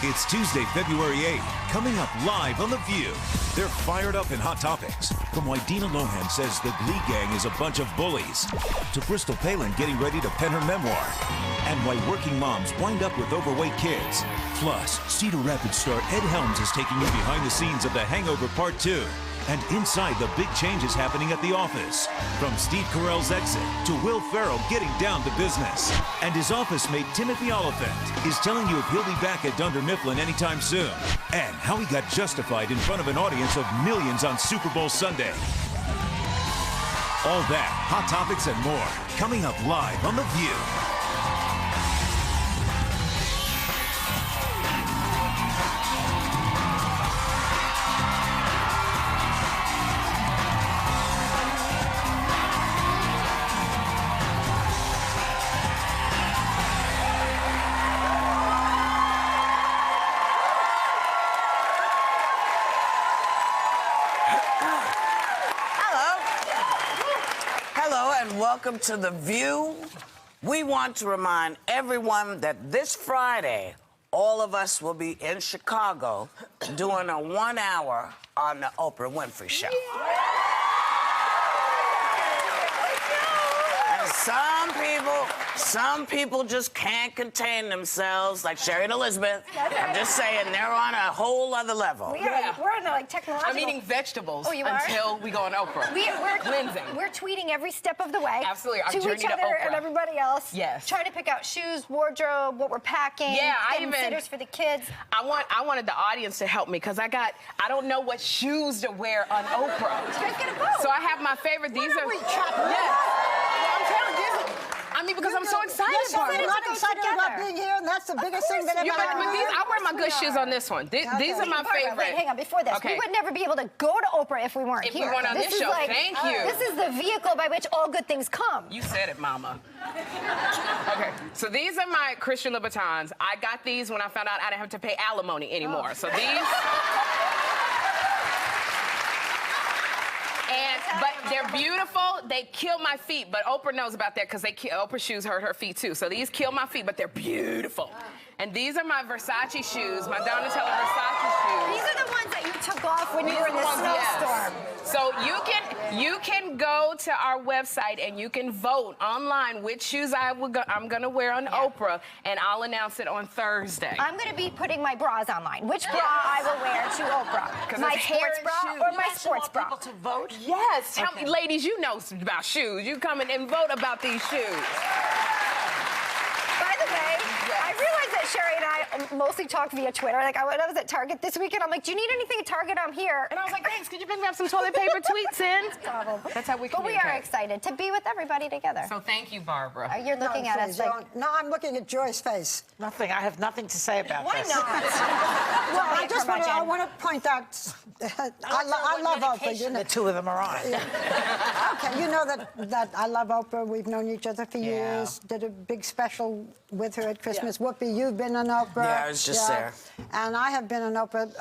It's Tuesday, February 8th. Coming up live on The View. They're fired up in Hot Topics. From why Dina Lohan says the Glee gang is a bunch of bullies, to Bristol Palin getting ready to pen her memoir, and why working moms wind up with overweight kids. Plus, Cedar Rapids star Ed Helms is taking you behind the scenes of The Hangover Part 2. And inside the big changes happening at the office. From Steve Carell's exit to Will Ferrell getting down to business. And his office mate Timothy Olyphant is telling you if he'll be back at Dunder Mifflin anytime soon. And how he got justified in front of an audience of millions on Super Bowl Sunday. All that, Hot Topics and more, coming up live on The View. Welcome to The View. We want to remind everyone that this Friday, all of us will be in Chicago doing a 1 hour on the Oprah Winfrey Show. And some people just can't contain themselves, like Sherry and Elizabeth. I'm just saying, they're on a whole other level. We're on a, like, technological... I'm eating vegetables you are? until we go on Oprah. We're tweeting every step of the way. Absolutely, our to journey each to other Oprah. And everybody else. Yes. Trying to pick out shoes, wardrobe, what we're packing. Yeah, sitters for the kids. I wanted the audience to help me because I don't know what shoes to wear on Oprah. You guys get a vote. So I have my favorite. These are. Yes. Well, I'm telling you. I mean, because I'm so excited about it. You're not excited about being here, and that's the biggest thing that ever happened. But I wear my good shoes on this one. These are my favorite. Wait, hang on, before this, we would never be able to go to Oprah if we weren't here. If we weren't on this show, thank you. This is the vehicle by which all good things come. You said it, Mama. Okay, so these are my Christian Louboutins. I got these when I found out I didn't have to pay alimony anymore. So these... But they're beautiful. They kill my feet. But Oprah knows about that because Oprah shoes hurt her feet too. So these kill my feet, but they're beautiful. And these are my Versace shoes, my Donatella Versace shoes. These are the ones that you took off when you were in the snowstorm. Yes. So you can go to our website and you can vote online which shoes I'm gonna wear on Oprah, and I'll announce it on Thursday. I'm gonna be putting my bras online. Which bra I will wear to Oprah? My sports bra or my sports bra? People to vote? Yes. Tell me, ladies, you know about shoes. You come in and vote about these shoes. By the way, I realized that Sherry and I mostly talk via Twitter. Like, I was at Target this weekend. I'm like, do you need anything at Target? I'm here. And I was like, thanks. Could you pick me up some toilet paper tweets in? That's how we But we are excited to be with everybody together. So thank you, Barbara. You're looking at us like... No, I'm looking at Joy's face. Nothing. I have nothing to say about Why this. not? Well, I want to point out, I love Oprah. You know. The two of them are on. Yeah. Okay, you know that I love Oprah. We've known each other for years. Did a big special with her at Christmas. Yeah. Whoopi, you've been on Oprah. Yeah, I was just there. And I have been on Oprah,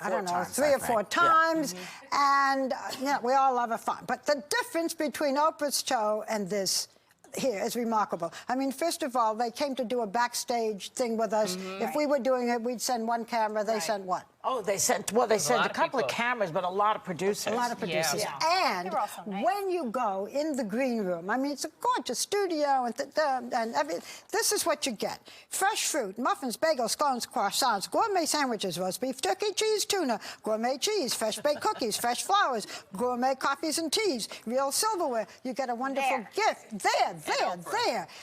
I don't know, 3 or 4 times. Yeah. And we all love her fun. But the difference between Oprah's show and this here is remarkable. I mean, first of all, they came to do a backstage thing with us. If we were doing it, we'd send one camera, they sent one. Oh, they sent a couple of cameras, but a lot of producers. A lot of producers. Yeah. And when you go in the green room, I mean, it's a gorgeous studio, and everything. This is what you get. Fresh fruit, muffins, bagels, scones, croissants, gourmet sandwiches, roast beef, turkey, cheese, tuna, gourmet cheese, fresh baked cookies, fresh flowers, gourmet coffees and teas, real silverware. You get a wonderful gift. There.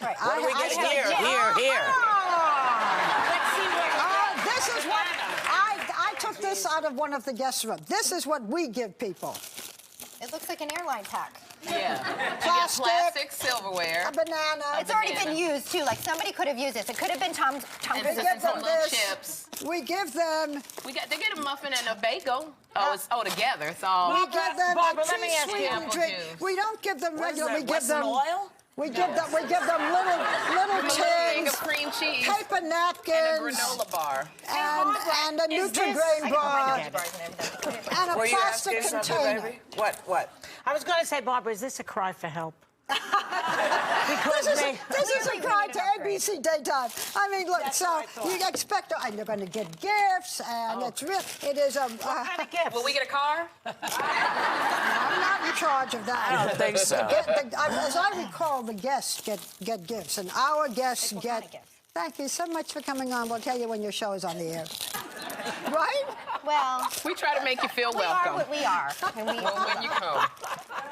Right. What do we get here? Let's see what this is what... I took this out of one of the guest rooms. This is what we give people. It looks like an airline pack. Yeah. Plastic silverware. A banana. It's already been used, too. Like, somebody could have used this. It could have been Tom's. And some little chips. We give them... They get a muffin and a bagel. Oh, it's together. It's all... We give them Barbara, a let me ask you. tea-sweetened drink. We don't give them regular. We give them... oil? We give them little tins, cream cheese, paper napkins, and a granola bar, and a Nutri-Grain bar, and a plastic container. What? I was going to say, Barbara, is this a cry for help? This is a pride to ABC Daytime. I mean, look, so you expect, and you're going to get gifts, and it's real. It is a... What kind of gifts? Will we get a car? I'm not in charge of that. I don't think so. As I recall, the guests get gifts, and our guests get... Thank you so much for coming on. We'll tell you when your show is on the air. Right? Well, We try to make you feel we are welcome. what we are. And we, When you come.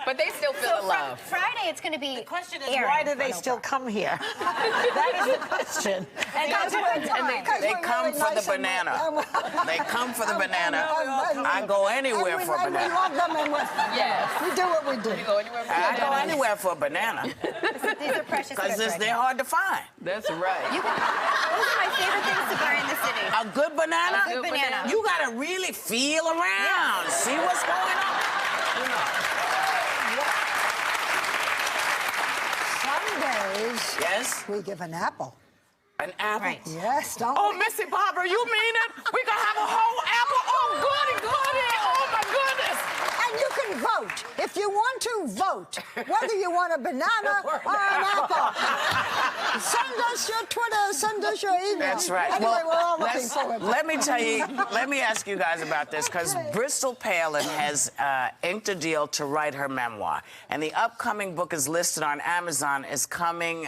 But they still feel the love. Friday, it's going to be. The question is, airing why do they on still Oprah. come here? That is the question. They come for the banana. They come for the banana. I go anywhere for a And we banana. love them, and Yes. we do what we do. You go anywhere for I go banana. anywhere for a banana. These are precious Because gifts right they're now. hard to find. That's right. Those are my favorite things to buy in the city. A good banana? A good banana. You gotta really feel around, see what's going on. Some days Yes? we give an apple. An apple? Right. Yes, don't Oh, we? Missy Barbara, you mean it? We gonna have a whole apple? Oh, goody. Oh, my goodness. And you can vote. If you want to vote, whether you want a banana or an apple. Send us your Twitter, send us your email. That's right. Anyway, we're all looking let's- forward to it. let me ask you guys about this, because Bristol Palin has inked a deal to write her memoir. And the upcoming book is listed on Amazon, is coming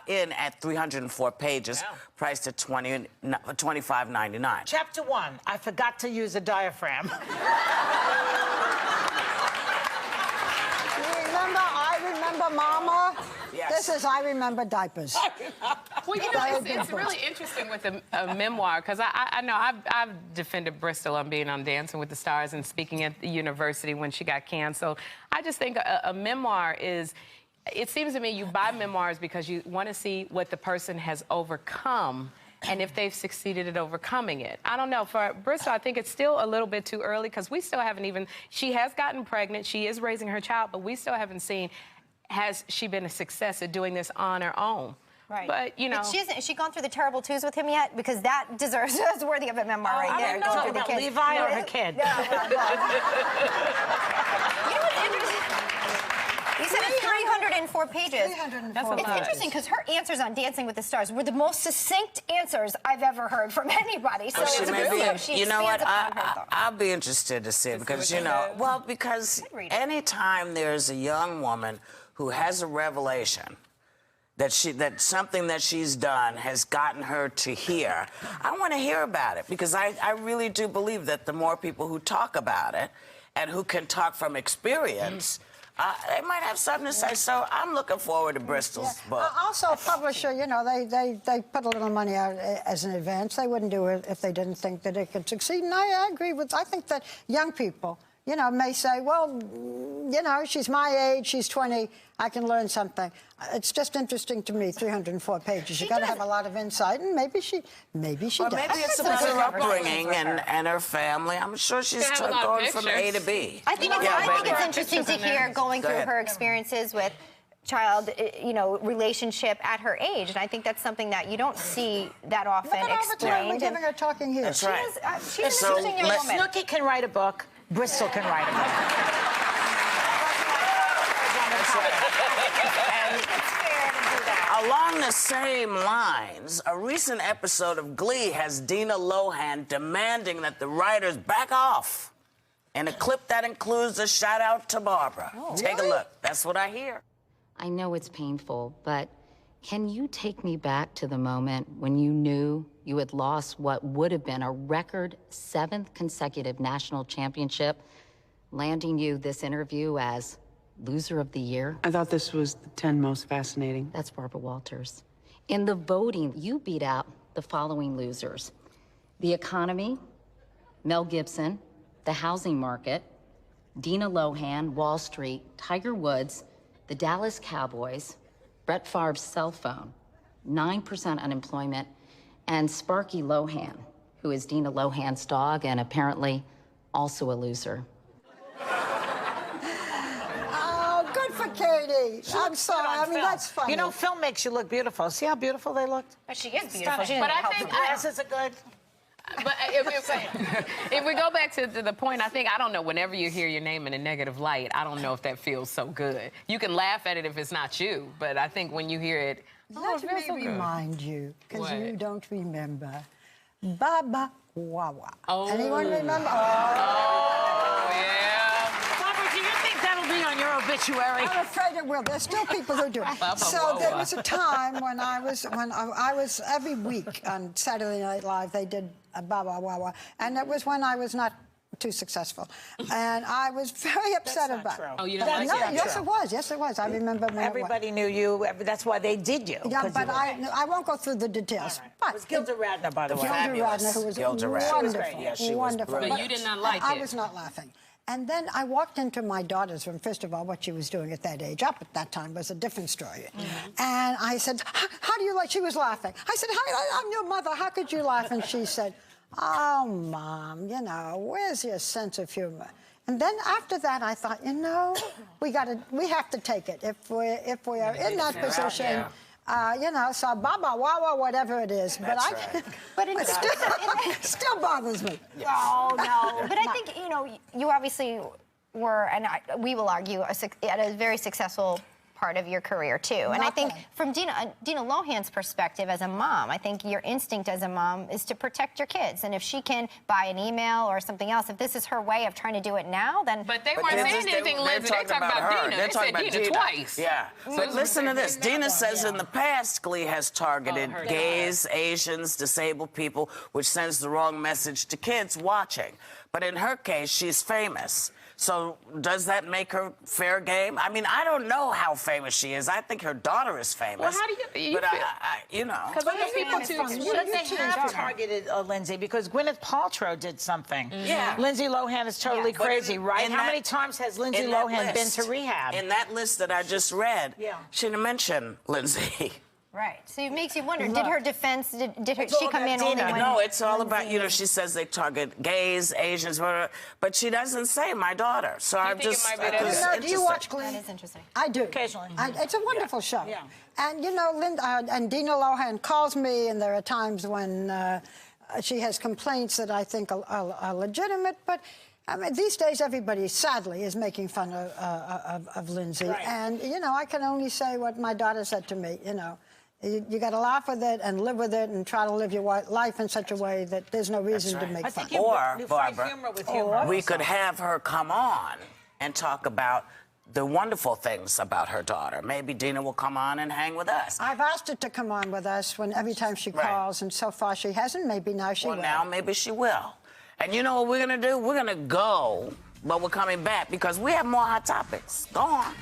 in at 304 pages, priced at $25.99. Chapter 1, I forgot to use a diaphragm. I remember Mama. Yes. This is I remember diapers. Well, you know, it's really interesting with a memoir, because I know I've defended Bristol on being on Dancing with the Stars and speaking at the university when she got canceled. I just think a memoir is... It seems to me you buy memoirs because you want to see what the person has overcome and if they've succeeded at overcoming it. I don't know. For Bristol, I think it's still a little bit too early, because we still haven't even... She has gotten pregnant. She is raising her child, but we still haven't seen, has she been a success at doing this on her own? Right. But, you know... Has she gone through the terrible twos with him yet? Because that deserves... That's worthy of a memoir right there. Going through the kids. Levi or her kid? You know what's interesting? You said it's 304 pages. 304 It's interesting because her answers on Dancing with the Stars were the most succinct answers I've ever heard from anybody. So She it's may really be, she you know what? expands upon her thoughts. I'll be interested to see it, because you know, because read it. anytime there's a young woman who has a revelation that something that she's done has gotten her to here, I want to hear about it, because I really do believe that the more people who talk about it and who can talk from experience. They might have something to say, so I'm looking forward to Bristol's book. Also, a publisher, you know, they put a little money out as an advance. They wouldn't do it if they didn't think that it could succeed. And I agree with... I think that young people, you know, may say, well, you know, she's my age, she's 20, I can learn something. It's just interesting to me, 304 pages. You got to have a lot of insight, and maybe she Or does. maybe it's about her upbringing and her family. I'm sure she's have a lot of going from A pictures. to B. I think it's interesting to hear going Go through ahead. her experiences with child, you know, relationship at her age, and I think that's something that you don't see that often Look at all the time we're explained. giving her talking here. That's right. She's So an interesting young let's- woman. Snooki can write a book. Bristol can write a book. Along the same lines, a recent episode of Glee has Dina Lohan demanding that the writers back off in a clip that includes a shout out to Barbara. Take a look. That's what I hear. I know it's painful, but can you take me back to the moment when you knew you had lost what would have been a record 7th consecutive national championship, landing you this interview as Loser of the Year? I thought this was the 10 most fascinating. That's Barbara Walters. In the voting, you beat out the following losers: the economy, Mel Gibson, the housing market, Dina Lohan, Wall Street, Tiger Woods, the Dallas Cowboys, Brett Favre's cell phone, 9% unemployment, and Sparky Lohan, who is Dina Lohan's dog and apparently also a loser. Katie, I'm sorry. I mean, that's funny. You know, film makes you look beautiful. See how beautiful they looked? But she is beautiful. She But didn't I help think her. glasses are good. But if we go back to the point, I don't know, whenever you hear your name in a negative light, I don't know if that feels so good. You can laugh at it if it's not you, but I think when you hear it, Let me remind you, because you don't remember, Baba Wawa. Oh. Anyone remember? Oh, yeah. Barbara, do you think that'll be on your obituary? I'm afraid it will. There's still people who do. So there was a time when I was every week on Saturday Night Live, they did a Baba Wawa, and it was when I was not too successful, and I was very upset about it. Oh, you didn't like it? Yes, it was. Yes, it was. I remember when everybody knew you. That's why they did you. Yeah, but I won't go through the details. Right. But it was Gilda Radner, by the way. Gilda Radner, who was wonderful. Yeah, she wonderful. was but you did not like it. I was not laughing. And then I walked into my daughter's room. First of all, what she was doing at that age, up at that time, was a different story. And I said, how do you like? She was laughing. I said, I'm your mother. How could you laugh? And she said, oh, Mom, you know, where's your sense of humor? And then after that, I thought, you know, we have to take it if we are in that position. You know, so Baba Wawa, whatever it is, but it still bothers me. Oh no! But I think you obviously were, and we will argue, at a very successful part of your career too. And I think from Dina Lohan's perspective as a mom, I think your instinct as a mom is to protect your kids. And if she can buy an email or something else, if this is her way of trying to do it now, then. But they weren't saying anything, Lindsay. They talked about Dina. They said Dina twice. Yeah. But listen to this. Dina says in the past, Glee has targeted gays, Asians, disabled people, which sends the wrong message to kids watching. But in her case, she's famous. So does that make her fair game? I mean, I don't know how famous she is. I think her daughter is famous. Well, how do you but feel? you know. Because other people they have targeted Lindsay, because Gwyneth Paltrow did something. Yeah. Lindsay Lohan is totally crazy, right? How many times has Lindsay Lohan been to rehab? In that list that I just read, she didn't mention Lindsay. Right. So it makes you wonder, did her defense, did she come in only when... No, it's all about, she says they target gays, Asians, whatever, but she doesn't say my daughter. So I'm just... Do you watch Glee? That is interesting. I do. Occasionally. It's a wonderful show. Yeah. And, and Dina Lohan calls me, and there are times when she has complaints that I think are legitimate, but... I mean, these days, everybody, sadly, is making fun of Lindsay. Right. And, I can only say what my daughter said to me, You got to laugh with it and live with it and try to live your life in such a way that there's no reason to make fun. Or, Barbara, we could have her come on and talk about the wonderful things about her daughter. Maybe Dina will come on and hang with us. I've asked her to come on with us every time she calls, and so far she hasn't. Maybe now she will. Well, now maybe she will. And you know what we're going to do? We're going to go, but we're coming back because we have more hot topics. Go on.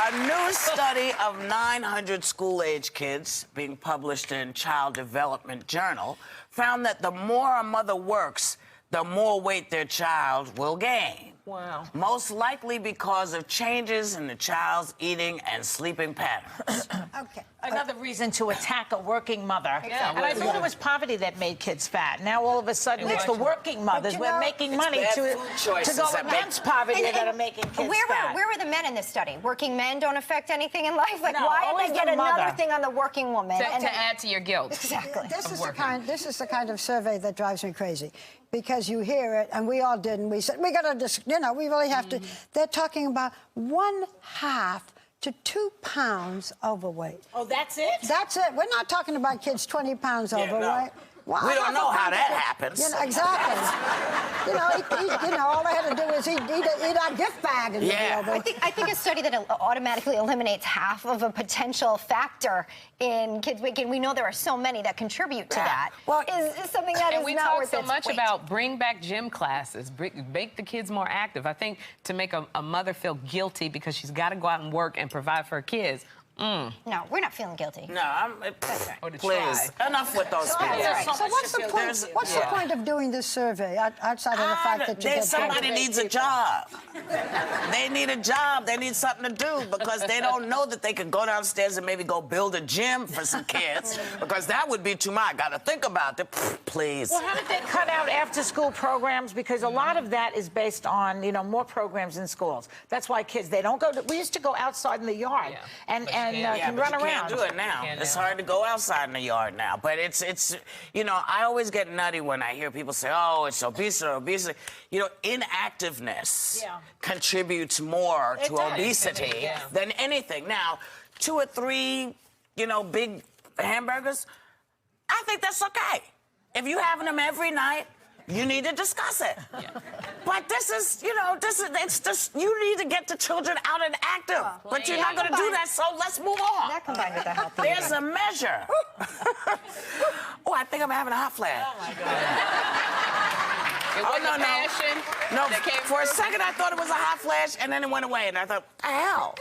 A new study of 900 school-age kids being published in Child Development Journal found that the more a mother works, the more weight their child will gain. Wow. Most likely because of changes in the child's eating and sleeping patterns. Okay. Another reason to attack a working mother. Yeah, and I thought it was poverty that made kids fat. Now all of a sudden it's the working mothers. We're making money to go against poverty that are making kids fat. Where were the men in this study? Working men don't affect anything in life? Like, No, why did always they get the mother. another thing on the working woman? To add to your guilt. Exactly. This is the kind of survey that drives me crazy, because you hear it, and we all did, and we said, we got to just, we really have to. They're talking about 1/2 to 2 pounds overweight. Oh, that's it? That's it. We're not talking about kids 20 pounds overweight. No. Well, we don't know how that happens. Exactly. All they had to do is eat our gift bag. And I think a study that automatically eliminates half of a potential factor in kids' weight gain. We know there are so many that contribute to that. Well, is something that is not worth its weight. We talk so much about bring back gym classes, make the kids more active. I think to make a mother feel guilty because she's got to go out and work and provide for her kids, No, we're not feeling guilty. No, please. Enough with those people. So what's the point? What's the point of doing this survey outside of the fact that you get somebody needs a job. They need a job. They need something to do because they don't know that they could go downstairs and maybe go build a gym for some kids because that would be too much. I got to think about it. Please. Well, how did they cut out after-school programs? Because a lot of that is based on, you know, more programs in schools. That's why kids, they don't go to... We used to go outside in the yard and can run around. You can't do it now. It's hard to go outside in the yard now. But it's you know, I always get nutty when I hear people say, oh, it's obesity. You know, inactiveness contributes more to obesity than anything. Now, 2 or 3, you know, big hamburgers, I think that's okay. If you're having them every night, you need to discuss it. But this is, you know, it's just, you need to get the children out and active. But you're not going to do that, so let's move on. That combined with the healthy. There's a measure. Oh, I think I'm having a hot flash. Oh, my God. It wasn't passion. No, for a second I thought it was a hot flash, and then it went away, and I thought, the hell?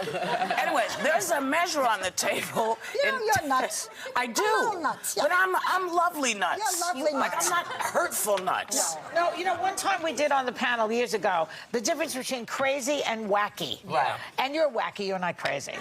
Anyways, there's a measure on the table. You know, you're nuts. I do. Nuts, but I'm lovely nuts. You're lovely like, nuts. I'm not hurtful nuts. No, you know, one time we did on the panel years ago, the difference between crazy and wacky. Right. And you're wacky, you're not crazy.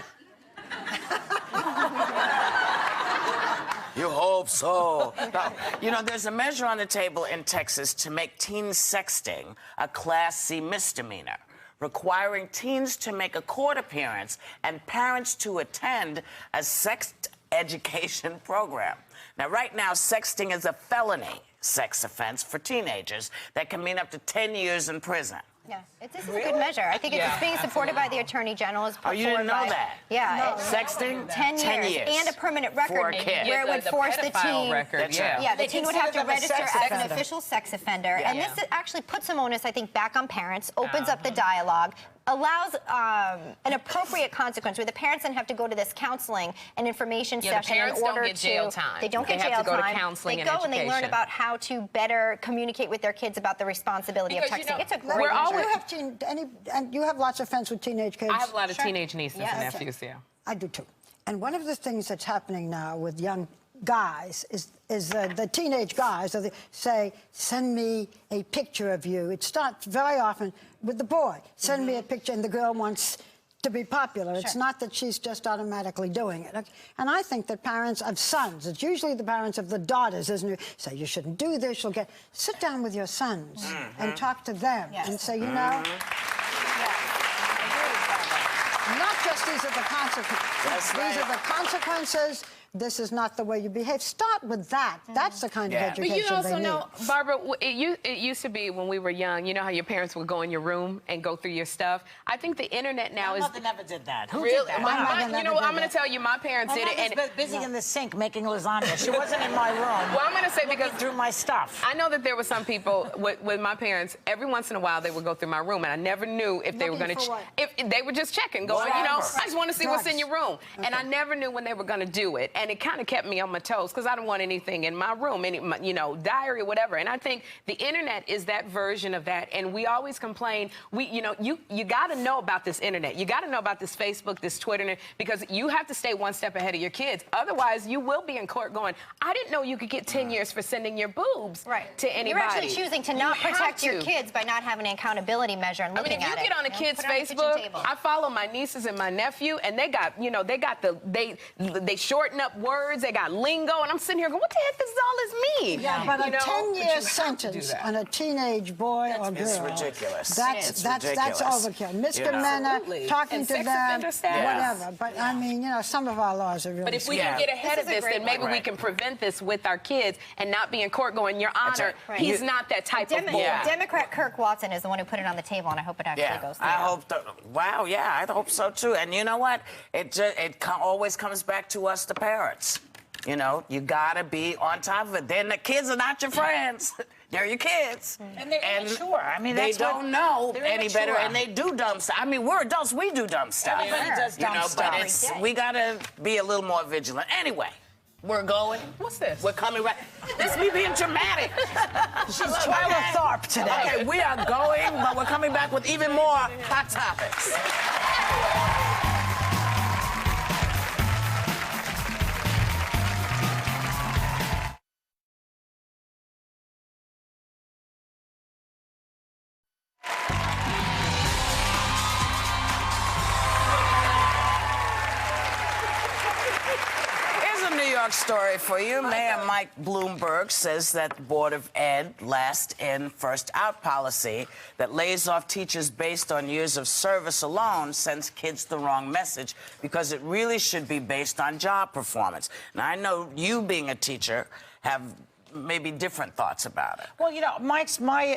You hope so. No, you know, there's a measure on the table in Texas to make teen sexting a Class C misdemeanor, requiring teens to make a court appearance and parents to attend a sex education program. Now, right now, sexting is a felony sex offense for teenagers that can mean up to 10 years in prison. Yeah, this is a good measure. I think it's being supported by the Attorney General. Oh, you didn't know that? Yeah. Sexting? 10 years. And a permanent record for a kid. where it would force the teen. Record, Yeah, the teen would have to register as an offender. official sex offender. And this actually puts some onus, I think, back on parents, opens up the dialogue, allows an appropriate consequence where the parents then have to go to this counseling and information session in order don't get jail time. They don't get jail have to go time. to counseling they go and they learn education. about how to better communicate with their kids about the responsibility of texting. You know, it's a great measure. And you have lots of friends with teenage kids? I have a lot of teenage nieces and nephews, I do too. And one of the things that's happening now with young guys is the teenage guys say, send me a picture of you. It starts very often with the boy. Send me a picture, and the girl wants to be popular. It's not that she's just automatically doing it. And I think that parents of sons, it's usually the parents of the daughters, isn't it? Say, you shouldn't do this, sit down with your sons and talk to them and say, you know, not just these are the consequences. These are the consequences. This is not the way you behave. Start with that. That's the kind of education But you also they need. know, Barbara, it used to be when we were young, you know how your parents would go in your room and go through your stuff? I think the internet now My is... mother never did that. Who Really? did that? You know, I'm going to tell you, my parents did it. And was busy in the sink making lasagna. She wasn't in my room. Well, I'm going to say because... through my stuff. I know that there were some people with my parents, every once in a while they would go through my room, and I never knew if they were going to... If they were just checking, going, you know, I just want to see what's in your room. And I never knew when they were going to do it. And it kind of kept me on my toes because I don't want anything in my room, any, you know, diary or whatever. And I think the internet is that version of that. And we always complain, you know, you got to know about this internet. You got to know about this Facebook, this Twitter, because you have to stay one step ahead of your kids. Otherwise, you will be in court going, I didn't know you could get 10 years for sending your boobs to anybody. You're actually choosing to not protect your kids by not having an accountability measure and looking at it. I mean, if you get on a kid's Facebook, I follow my nieces and my nephew, and they got, you know, they shorten up words, they got lingo, and I'm sitting here going, what the heck does all this mean? Yeah, but a 10-year sentence on a teenage boy or girl. It's ridiculous. That's overkill. Misdemeanor, talking to them, whatever. But I mean, you know, some of our laws are really. But if we can get ahead of this, then maybe we can prevent this with our kids and not be in court going, Your Honor, he's not that type of boy. Democrat Kirk Watson is the one who put it on the table, and I hope it actually goes through. I hope. Wow, I hope so too. And you know what? It always comes back to us, the parents. You know, you gotta be on top of it. Then the kids are not your friends. They're your kids. And they're immature. I mean, they don't know any better, and they do dumb stuff. I mean, we're adults. We do dumb stuff. Everybody does dumb stuff. But we gotta be a little more vigilant. Anyway, we're going. What's this? We're coming right. This me being dramatic. She's Twyla Tharp today. Okay, we are going, but we're coming back with even more hot topics. York story for you. Mayor Mike Bloomberg says that the Board of Ed last in, first out policy that lays off teachers based on years of service alone sends kids the wrong message because it really should be based on job performance. Now, I know you being a teacher have maybe different thoughts about it. Well, you know, my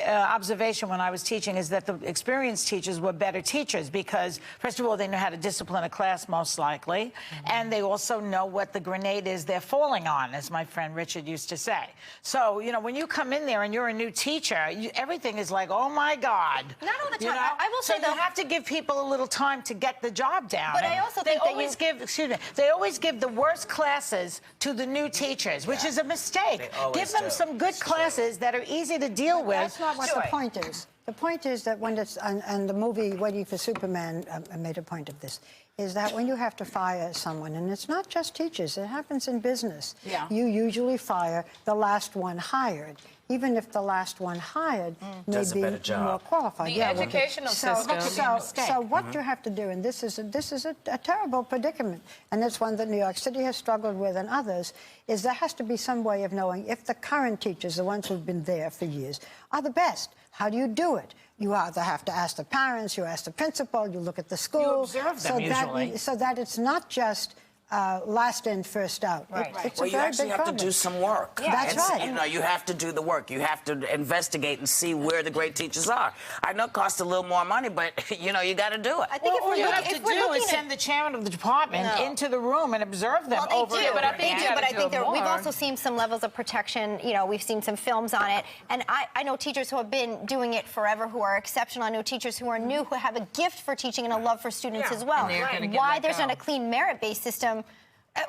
observation when I was teaching is that the experienced teachers were better teachers because, first of all, they know how to discipline a class, most likely, and they also know what the grenade is they're falling on, as my friend Richard used to say. So, you know, when you come in there and you're a new teacher, everything is like, oh, my God. Not all the time. You know? I will say, so though, you have to give people a little time to get the job down. But I also think they always give the worst classes to the new teachers, which is a mistake. Give them some good classes that are easy to deal with. That's not what the point is. The point is that when it's, and the movie Waiting for Superman made a point of this, is that when you have to fire someone, and it's not just teachers, it happens in business. Yeah. You usually fire the last one hired, even if the last one hired may be more qualified. The educational system. So what you have to do, and this is a terrible predicament, and it's one that New York City has struggled with and others, is there has to be some way of knowing if the current teachers, the ones who've been there for years, are the best. How do you do it? You either have to ask the parents, you ask the principal, you look at the school. You observe them usually. So that it's not just last in, first out. Right. It's well, a you very actually big have problem. to do some work. Yeah. That's right. You know, you have to do the work. You have to investigate and see where the great teachers are. I know it costs a little more money, but, you know, you got to do it. I think what you have to do is send the chairman of the department into the room and observe them over and over. But I think we've also seen some levels of protection. You know, we've seen some films on it. And I know teachers who have been doing it forever who are exceptional. I know teachers who are new who have a gift for teaching and a love for students as well. Why there's not a clean merit-based system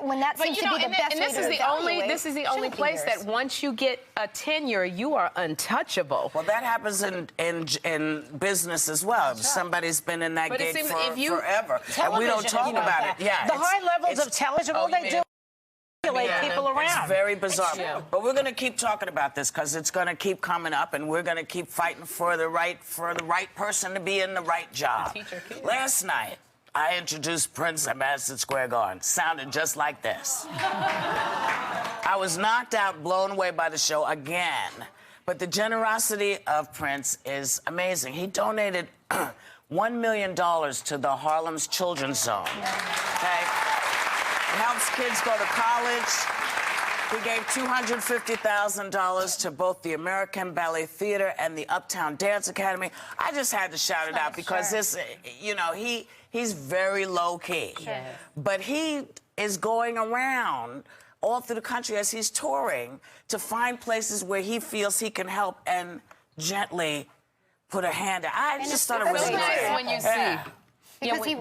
when that seems to be the best way to evaluate. This is the only place that once you get a tenure, you are untouchable. Well, that happens in business as well. Right. Somebody's been in that gig forever, and we don't talk about it. Yeah, the high levels of television, all they do people around. It's very bizarre. But we're going to keep talking about this because it's going to keep coming up, and we're going to keep fighting for the right person to be in the right job. Last night, I introduced Prince at Madison Square Garden. Sounded just like this. I was knocked out, blown away by the show again. But the generosity of Prince is amazing. He donated $1 million to the Harlem's Children's Zone. Okay? It helps kids go to college. He gave $250,000 to both the American Ballet Theater and the Uptown Dance Academy. I just had to shout it out because this, you know, he's very low-key. Sure. But he is going around all through the country as he's touring to find places where he feels he can help and gently put a hand out. I just thought it was really nice when you see. Because he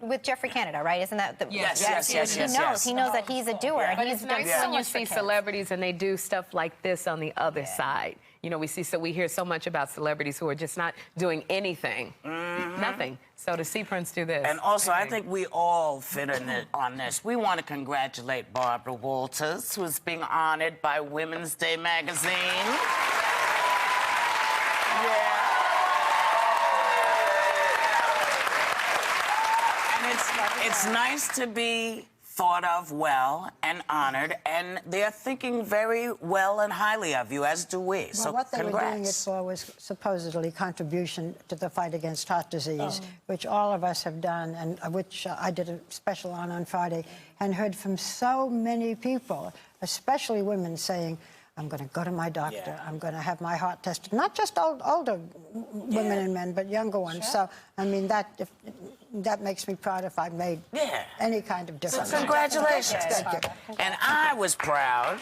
with Jeffrey Canada, right? Isn't that the... Yes. He knows that he's a doer. But it's nice when you see celebrities and they do stuff like this on the other side. You know, we hear so much about celebrities who are just not doing anything. Nothing. So to see Prince do this. And also, I think we all fit in on this. We want to congratulate Barbara Walters, who's being honored by Women's Day magazine. It's nice to be thought of well and honored, and they're thinking very well and highly of you, as do we. Well, so what they congrats. were doing it for was supposedly contribution to the fight against heart disease, which all of us have done, and which I did a special on Friday, and heard from so many people, especially women, saying, I'm going to go to my doctor. I'm going to have my heart tested. Not just older women and men, but younger ones. So, I mean, that makes me proud if I made any kind of difference. So congratulations. Thank you. And I was proud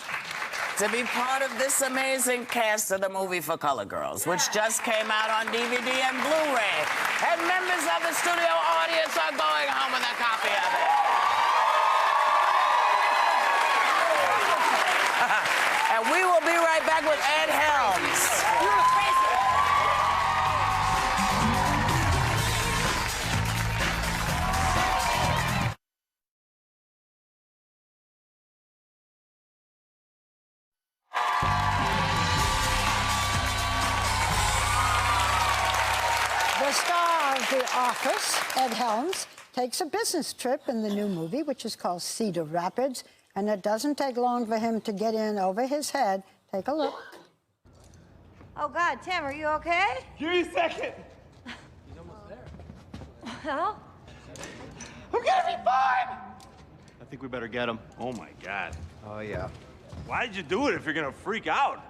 to be part of this amazing cast of the movie For Color Girls, which just came out on DVD and Blu-ray. And members of the studio audience are going home with a copy of it. And we will be right back with Ed Helms. The star of The Office, Ed Helms, takes a business trip in the new movie, which is called Cedar Rapids, and it doesn't take long for him to get in over his head. Take a look. Oh, God, Tim, are you okay? Give me a second. He's almost there. Well? I'm gonna be fine. I think we better get him. Oh, my God. Oh, yeah. Why did you do it if you're gonna freak out?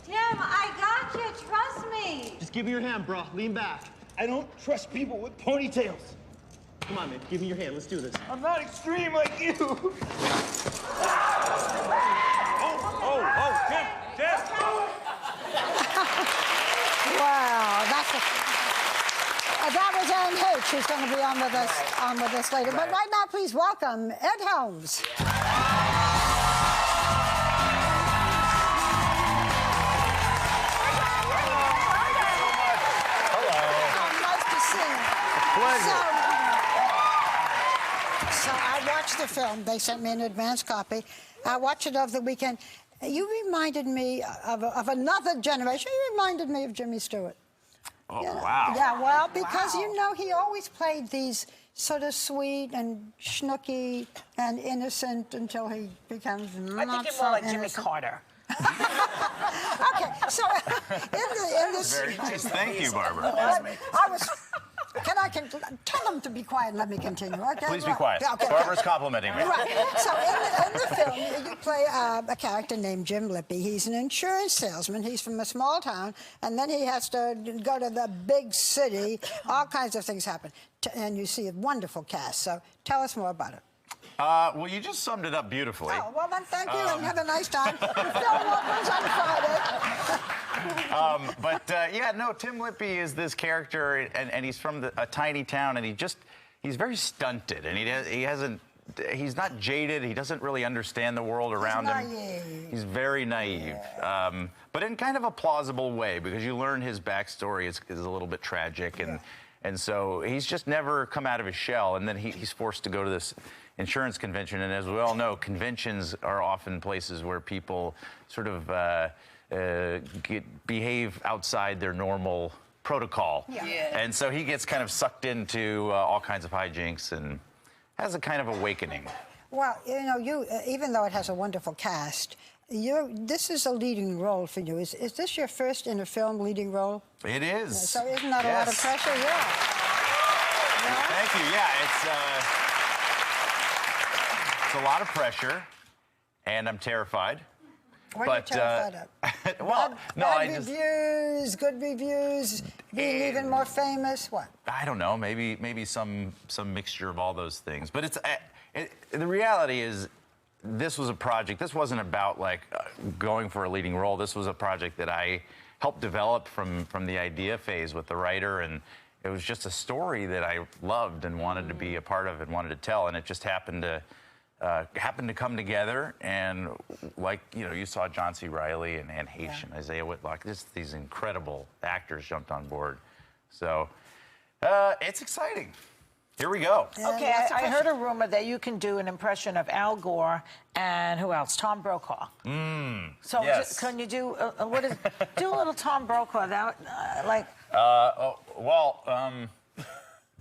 Tim, I got you. Trust me. Just give me your hand, bro. Lean back. I don't trust people with ponytails. Come on, man. Give me your hand. Let's do this. I'm not extreme like you. Oh, Tim. Wow, that was Anne H. who's going to be on with us later. But right now, please welcome Ed Helms. So I watched the film. They sent me an advance copy. I watched it over the weekend. You reminded me of another generation. You reminded me of Jimmy Stewart. Oh, wow. Yeah, well, because, you know, he always played these sort of sweet and schnooky and innocent until he becomes not I think so you're more like innocent. Jimmy Carter. Okay, so in this... Very nice. Thank you, Barbara. I was... tell them to be quiet and let me continue, okay? Please be quiet. Okay. Barbara's complimenting me. Right. So in the film, you play a character named Jim Lippy. He's an insurance salesman. He's from a small town, and then he has to go to the big city. All kinds of things happen. And you see a wonderful cast. So tell us more about it. Well, you just summed it up beautifully. Oh, well, then thank you, and have a nice time. The film opens on Friday. Yeah, no, Tim Lippy is this character, and he's from a tiny town, and he's very stunted, and he's not jaded. He doesn't really understand the world around him. He's very naive, but in kind of a plausible way, because you learn his backstory is a little bit tragic, and so he's just never come out of his shell, and then he's forced to go to this insurance convention, and as we all know, conventions are often places where people sort of behave outside their normal protocol. And so he gets kind of sucked into all kinds of hijinks and has a kind of awakening. Well, you know, even though it has a wonderful cast, this is a leading role for you. Is this your first in a film leading role? It is. So isn't that a lot of pressure? Thank you. Yeah, it's a lot of pressure, and I'm terrified. What are you terrified of? Well, bad reviews, good reviews, being even more famous. What? I don't know. Maybe some mixture of all those things. But the reality is, this was a project. This wasn't about like going for a leading role. This was a project that I helped develop from the idea phase with the writer, and it was just a story that I loved and wanted to be a part of and wanted to tell, and it just happened to come together. And like, you know, you saw John C. Reilly and Anne Heche and Isaiah Whitlock. These incredible actors jumped on board. So it's exciting. Here we go. Okay, I heard a rumor that you can do an impression of Al Gore and who else? Tom Brokaw. So yes. Can you do do a little Tom Brokaw? That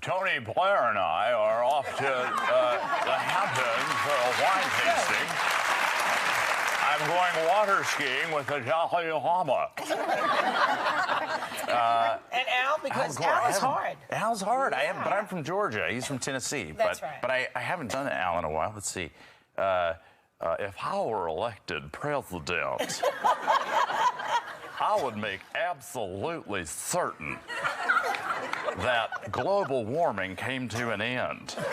Tony Blair and I are off to the Hamptons for a wine tasting. I'm going water skiing with the Dalai Lama. And Al, because Al is hard. Al's hard. But I'm from Georgia. He's from Tennessee. That's right. But I haven't done Al in a while. Let's see. If I were elected president, I would make absolutely certain that global warming came to an end. I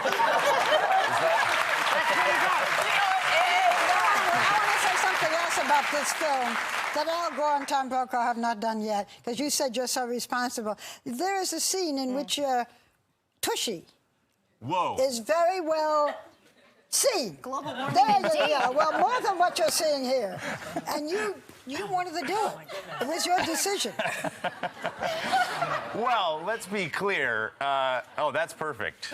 want to say something else about this film that Al Gore and Tom Brokaw have not done yet, because you said you're so responsible. There is a scene in which Tushy is very well seen. Global warming. There you go. Well, more than what you're seeing here. And you wanted to do it. It was your decision. Well, let's be clear. Oh, that's perfect.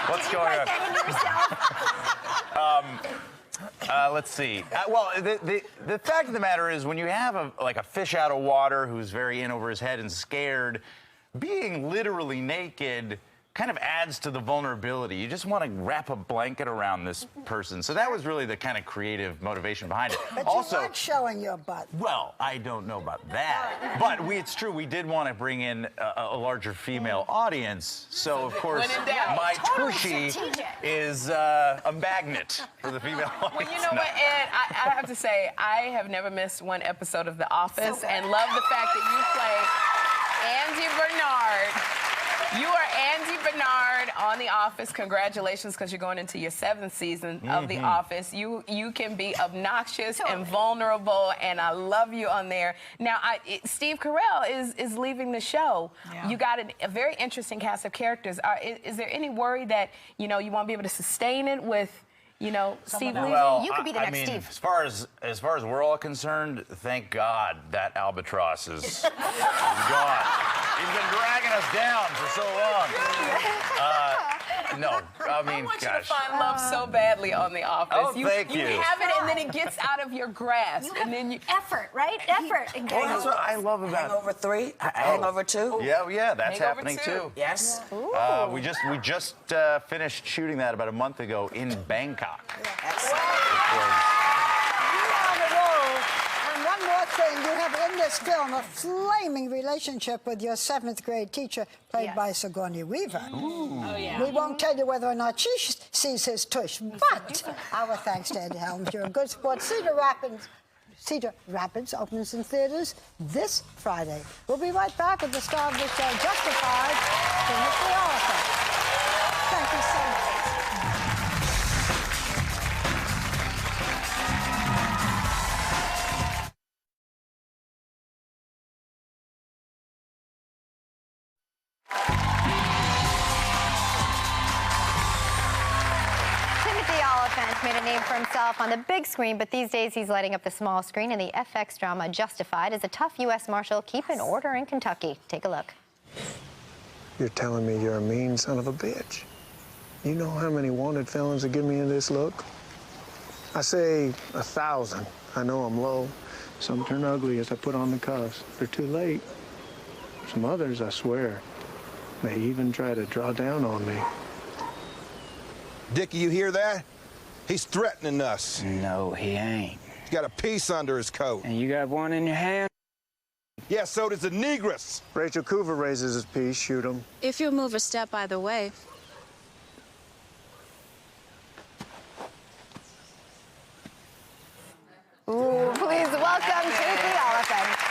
What's going on? Let's see. Well, the fact of the matter is, when you have a fish out of water who's very in over his head and scared, being literally naked kind of adds to the vulnerability. You just want to wrap a blanket around this person. So that was really the kind of creative motivation behind it. But also, you weren't showing your butt. well, I don't know about that. But it's true, we did want to bring in a larger female audience. So, of course, my tushy is a magnet for the female audience. Well, you know what, Ed? I have to say, I have never missed one episode of The Office and love the fact that you play Andy Bernard. You are Andy Bernard on The Office. Congratulations, because you're going into your 7th season of The Office. You can be obnoxious and vulnerable, and I love you on there. Now, Steve Carell is leaving the show. Yeah. You got a very interesting cast of characters. Is there any worry that, you know, you won't be able to sustain it with, you know, Steve leaving? Well, you could be the next mean, Steve. As far as we're all concerned, thank God that albatross is gone. He's been dragging us down for so long. No, I mean, I want you to find love so badly on The Office. Oh, thank you. You have it, and then it gets out of your grasp, and then you effort, right? Effort. Well, that's what I love about Hangover 3, Hangover 2. Yeah, that's Hangover happening 2. too. Yes. We just finished shooting that about a month ago in Bangkok. One more thing, you have in this film a flaming relationship with your 7th grade teacher, played by Sigourney Weaver. Oh, yeah. We won't tell you whether or not she sees his tush, but our thanks to Ed Helms. You're a good sport. Cedar Rapids opens in theaters this Friday. We'll be right back with the star of the show, Justified, Timothy Olyphant. Thank you so much. Made a name for himself on the big screen, but these days he's lighting up the small screen in the FX drama Justified as a tough U.S. Marshal keeping order in Kentucky. Take a look. You're telling me you're a mean son of a bitch. You know how many wanted felons are giving me this look? I say 1,000. I know I'm low. Some turn ugly as I put on the cuffs. They're too late. Some others, I swear, may even try to draw down on me. Dickie, you hear that? He's threatening us. No, he ain't. He's got a piece under his coat. And you got one in your hand? Yeah, so does the negress. Rachel Coover raises his piece, shoot him. If you'll move a step either way. Ooh, please welcome Timothy Olyphant.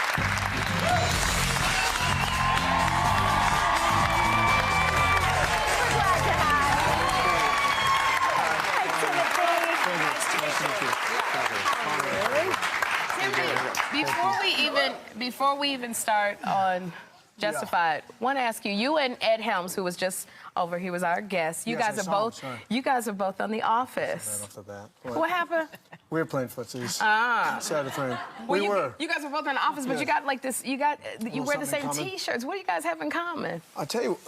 Before we even start on Justified, want to ask you. You and Ed Helms, who was just over, he was our guest. You guys are both on The Office. Right off the bat. What happened? We were playing footsies. Sad thing. Well, you guys are both in The Office, but you got like this. You wear the same T-shirts. What do you guys have in common? I'll tell you,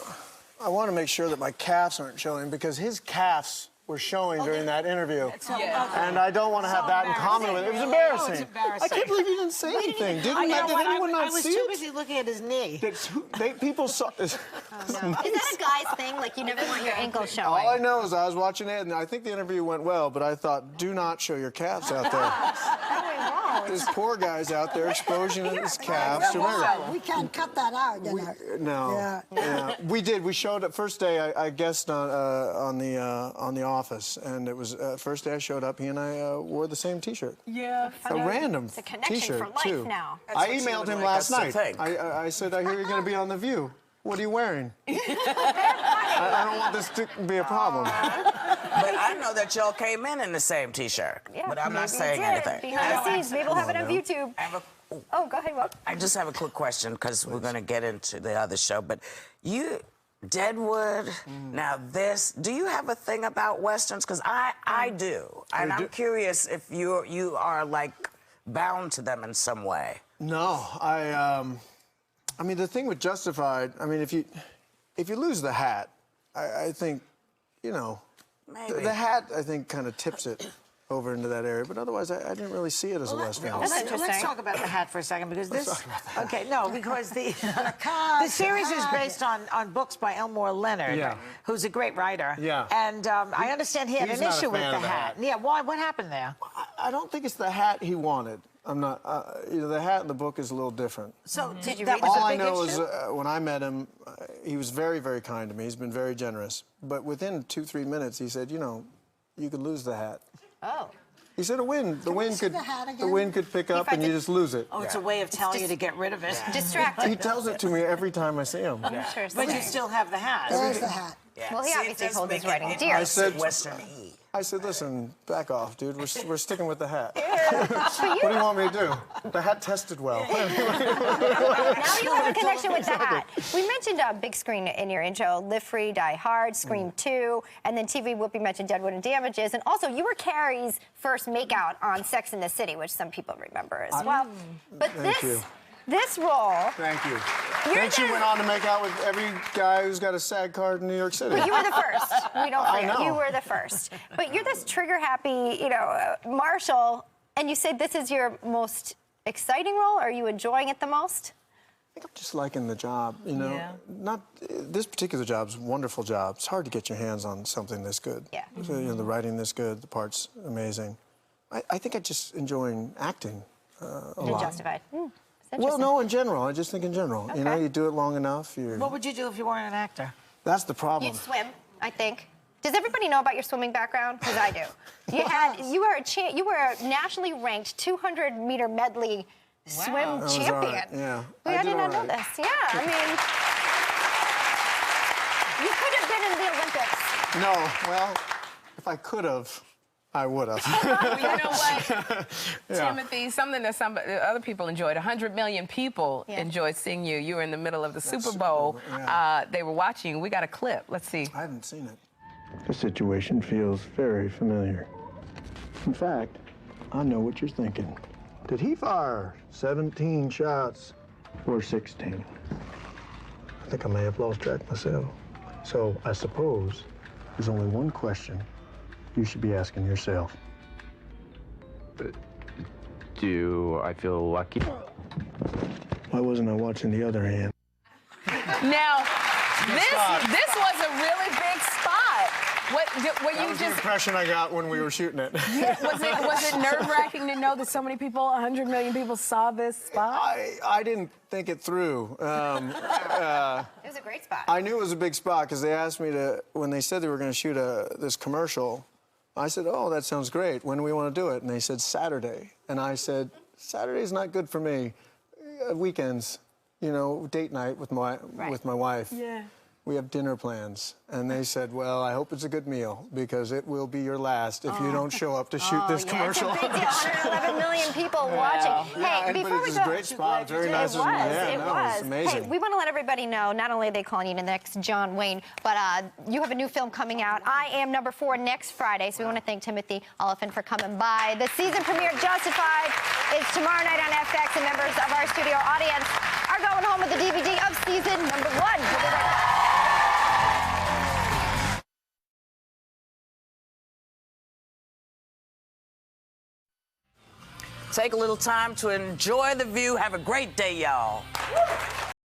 I want to make sure that my calves aren't showing because his calves were showing during that interview. And I don't want to have that in common with it. It was embarrassing. I can't believe you didn't say anything. Did anyone not see it? I was too busy looking at his knee. People saw... Is that a guy's thing? Like, you never want your ankles showing? All I know is I was watching it, and I think the interview went well, but I thought, do not show your calves out there. This poor guy's out there exposing his calves. We can't cut that out, you know. No. Yeah. We did. We showed up. First day, I guessed on the Office, and it was first day I showed up. He and I wore the same T-shirt. Yeah, a random T-shirt too. Now. I emailed him last night. I said, I hear you're going to be on The View. What are you wearing? I don't want this to be a problem. But I know that y'all came in the same T-shirt. Yeah, but I'm not saying anything. Behind the scenes, maybe we'll have it on YouTube. Oh, go ahead, Will. I just have a quick question because we're going to get into the other show. But you, Deadwood, now this, do you have a thing about Westerns? Because I do. And I'm curious if you are, like, bound to them in some way. No, I mean, the thing with Justified, I mean, if you lose the hat, I think, you know, the hat, I think, kind of tips it. over into that area, but otherwise I didn't really see it as a West End. Let's talk about the hat for a second, because this... Okay, no, because the series is based on books by Elmore Leonard, who's a great writer. Yeah. And I understand he had an issue with the hat. Yeah, why? What happened there? I don't think it's the hat he wanted. I'm not, you know, the hat in the book is a little different. So did you read all I know is when I met him, he was very, very kind to me. He's been very generous. But within 2-3 minutes, he said, you know, you could lose the hat. Oh. He said the wind could pick up and you just lose it. Oh, it's a way of telling you to get rid of it. Distracting. He tells it to me every time I see him. But you still have the hat. There's the hat. Well, he obviously holds his writing dear. I said, listen, back off, dude. We're sticking with the hat. What do you want me to do? The hat tested well. Now you have a connection with the hat. We mentioned big screen in your intro, Live Free, Die Hard, Scream 2, and then TV Whoopi mentioned Deadwood and Damages, and also you were Carrie's first makeout on Sex and the City, which some people remember as well. But this role... Thank you. Then she went on to make out with every guy who's got a SAG card in New York City. But you were the first. We don't I forget. know. You were the first. But you're this trigger-happy, you know, Marshall, and you say this is your most exciting role? Are you enjoying it the most? I think I'm just liking the job, you know. Not this particular job's a wonderful job. It's hard to get your hands on something this good. Yeah. So, you know, the writing this good, the parts amazing. I think I just enjoying acting a lot. Justified. Well, no, in general. I just think in general. You know, you do it long enough. What would you do if you weren't an actor? That's the problem. You'd swim, I think. Does everybody know about your swimming background? Because I do. You were a nationally ranked 200-meter medley swim champion. Right. Yeah. I did not know this. Yeah, I mean, you could have been in the Olympics. No, well, if I could have, I would have. Well, you know what, Timothy, something that other people enjoyed. 100 million people enjoyed seeing you. You were in the middle of the Super Bowl. They were watching you. We got a clip. Let's see. I haven't seen it. The situation feels very familiar. In fact, I know what you're thinking. Did he fire 17 shots or 16? I think I may have lost track myself. So I suppose there's only one question you should be asking yourself. Do I feel lucky? Why wasn't I watching the other hand? Now, this was a really big spot. That was the impression I got when we were shooting it. Was it nerve-wracking to know that so many people, 100 million people, saw this spot? I didn't think it through. It was a great spot. I knew it was a big spot because they asked me to, when they said they were going to shoot this commercial, I said, oh, that sounds great. When do we want to do it? And they said Saturday. And I said, Saturday's not good for me. Weekends, you know, date night with my wife. Yeah. We have dinner plans. And they said, well, I hope it's a good meal because it will be your last if you don't show up to shoot this commercial. It's a big deal. 111 million people watching. Yeah, hey, before we it's go, a great spot. Very nice. It was amazing. Hey, we want to let everybody know, not only are they calling you the next John Wayne, but you have a new film coming out, I Am Number 4, next Friday. So we want to thank Timothy Olyphant for coming by. The season premiere, Justified, is tomorrow night on FX, and members of our studio audience are going home with the DVD of season number 1. We'll be right back. Take a little time to enjoy the view. Have a great day, y'all.